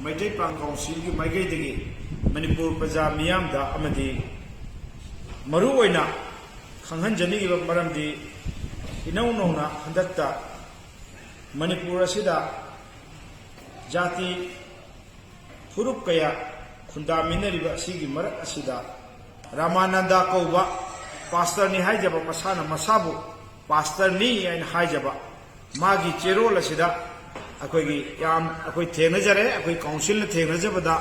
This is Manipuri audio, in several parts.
मैत्री पांग काउंसिल की माइगैदगी मणिपुर प्रजा मियामदा अमदी मरु ओइना खंगहनजनिगिबा मरमदी इनौ नौना हंदक्ता मणिपुर असिदा जाति फुरुप कया खुंदामिनरिबा सिगी मरक असिदा रामानंदा कौबा पास्टर नि हाइजबा मसाना मसाबु पास्टर नि आइन हाइजबा मागी चेरोल असिदा अखोगी याम अखोई थेनजरे अखोई काउंसिल ने थेनजबदा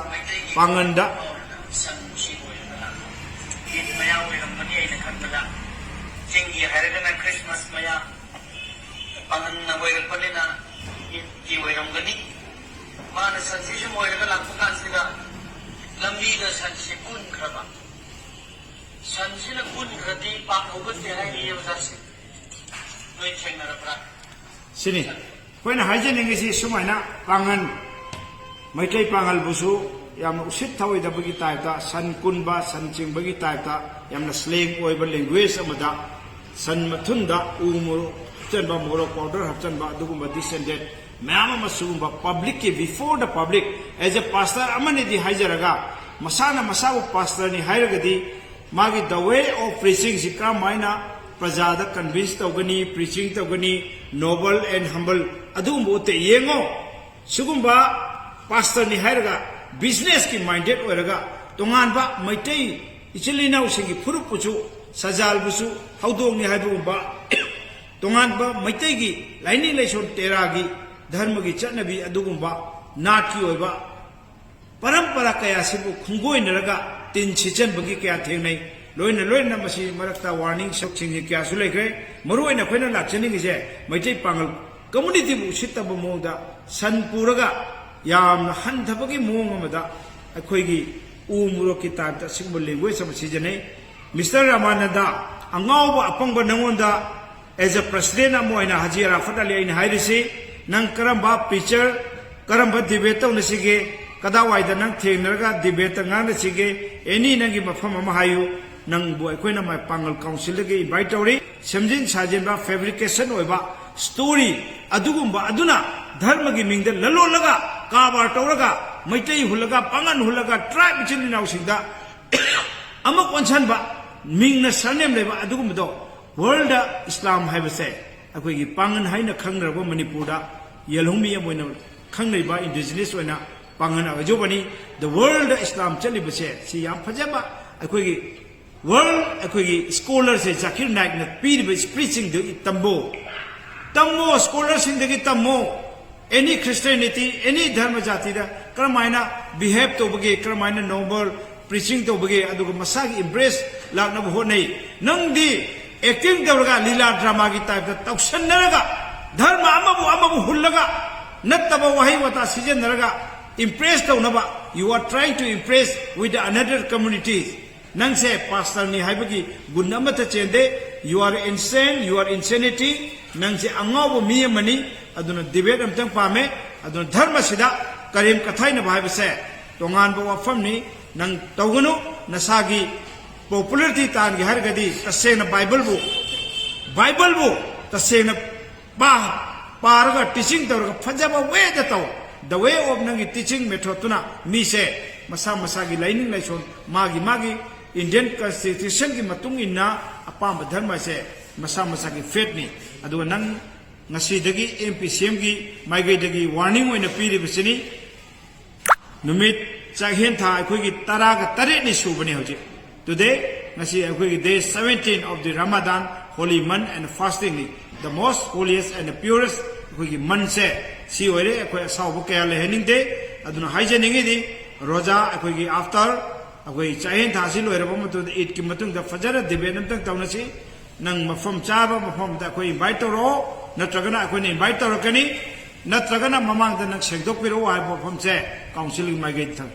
पांगंदा चिंगी हरगना क्रिसमस मया पांगन नवैरपनेना की वैरंगनी मान संसिजु मोइरगा लाखुकानसिदा लंबी द संसि कुन खरबा संसिना कुन खरदी पाक होगते हाय योजासि नोइ थेंगनरब्रा सिनी कोइना हाइजेनिंगसि सुमाइना पांगन मैत्री पांगल बुसु याम उसित थावैदबगी टाइपता सन कुनबा सन चिंबगी टाइपता यामना स्लेंग ओइबा लैंग्वेज अमदा सन मथुंदा उमुरो हचनबा मोरक पाउडर हचनबा दुगुंबा डिसेंडेड मैम अमसुगुंबा पब्लिक के before the public as a pastor अमने दि हाइजरगा मसाना मसाबु पास्टर नि हाइरगदी मागी द वे ऑफ प्रीचिंग सि कामाइना प्रजादा कन्विंस तौगनी प्रीचिंग तौगनी नोबल एंड हम्बल अदुगुंबो ते येंगो सुगुंबा पास्टर नि हाइरगा बिजनेस की माइंडेड ओइरगा तोंगानबा मैतै इचिलिनाउ सिंगी फुरुपुचु सजाल बुसु हौदोंनि हाइबुंबा तोंगानबा मैतै की लाइनिंग लाइसोन तेरागी धर्म की चटनबी अदुगुंबा नाट की ओइबा परंपरा कया सिबु खुंगोइनरगा तिन सिचनबगी कया थेंगनै लोइना लोइना मसी मरक्ता वार्निंग सक्षिंग कया सु लेख्रे मरुइना खोइना लाचनिंगिसे मैतै पांगल कम्युनिटी बु सितब मोंदा सन पुरगा यामना हंथबगी मोंग अमदा अखोइगी उमुरो की टाइप सिंबल लैंग्वेज अम सिजनै मिस्टर रामानंदा अंगावबा अपंगबा नंगोंदा एज अ प्रेसिडेंट अमोइना हाजिरा फटाली आइन हाइरिसि नंग करंबा पिक्चर करंबा डिबेट तौनसिगे कदावाइदा नंग थेंगनरगा डिबेट nganasiगे एनी नंगी मफम अमा हायु नंग बो अखोइना माय पांगल काउंसिल दगे इनवाइट तौरि समजिन साजिनबा फैब्रिकेशन ओइबा स्टोरी अदुगुंबा अदुना धर्म की मिंगद ललोलगा काबार तौरगा मैतै हुलगा पांगन हुलगा ट्राइब चिलिनाउसिंदा अमक ओनसनबा मिंगना सरनेम लेबा अदुगुंबदो वर्ल्ड इस्लाम हाइबसे अखोइगी पांगन हाइना खंगरबा मणिपुरदा येलहुमी अमोइना खंगनैबा इंडिजिनस ओइना पांगन अजोबनी द वर्ल्ड इस्लाम चलिबसे सि याम फजबा अखोइगी वर्ल्ड अखोइगी स्कॉलर से जाकिर नाइक न पीरिबा स्प्रीचिंग द तंबो स्कॉलर सिंह दगी तमो एनी क्रिस्टियनिटी एनी धर्म जाति दा करमाइना बिहेव तोबगे करमाइना नोबल प्रीचिंग तोबगे अदुग मसागी इम्प्रेस लाकना होनै नंगदी एक्टिंग तौरगा लीला ड्रामा की टाइप तौसनरगा धर्म अमबु हुल्लगा नत्तबा वही वता सिजनरगा इम्प्रेस तौनबा you are trying to impress with another communities नंगसे पास्टर नि हाइबगी गुण अमत चेंदे you are insane you are insanity नंगसे अंगावो मी मनी अदुना डिबेट अमतंग पामे अदुना धर्म सिदा करीम कथाइना भाइबसे तोंगानबो वफमनि नंग तौगनु नसागी पॉपुलरिटी तानगी हरगदी तसेना बाइबल बु तसेना पारगा टीचिंग तौरगा फजबा वे द तौ द वे ऑफ नंगी टीचिंग मेथड तुना मी से मसा मसागी लाइनिंग लाइसोन मागी इंडियन कॉन्स्टिट्यूशन की मतुंग इन्ना अपाम धर्म से मसा मसागी फेट नि अदुगा नंग ngasi MPCM की माइगैदगी वार्निंग ओइना पीरिबसिनी नुमित चाहेन था अखोइगी तरागा तरेनि सुबने होजे today ngasi अखोइगी day 17 of the Ramadan holy month and fasting the most holiest and the purest अखोइगी month से सी ओइरे अखोइ साउबो कया लेहनिंग दे अदुना हाइजेनिंग दी रोजा अखोइगी आफ्टर अखोइ चाहेन था सि लोइरबो मतु ईद की मतुंग द फजर डिबेट नमतंग तौनसी नंग मफम चाबा मफम द अखोइ इनवाइट तौरो नत्रगना अखोइने इनवाइट तौरकनी नत्रगना ममांग द नंग सेंगदोकपिरो हाइबो फम से काउंसिल माइगैद थं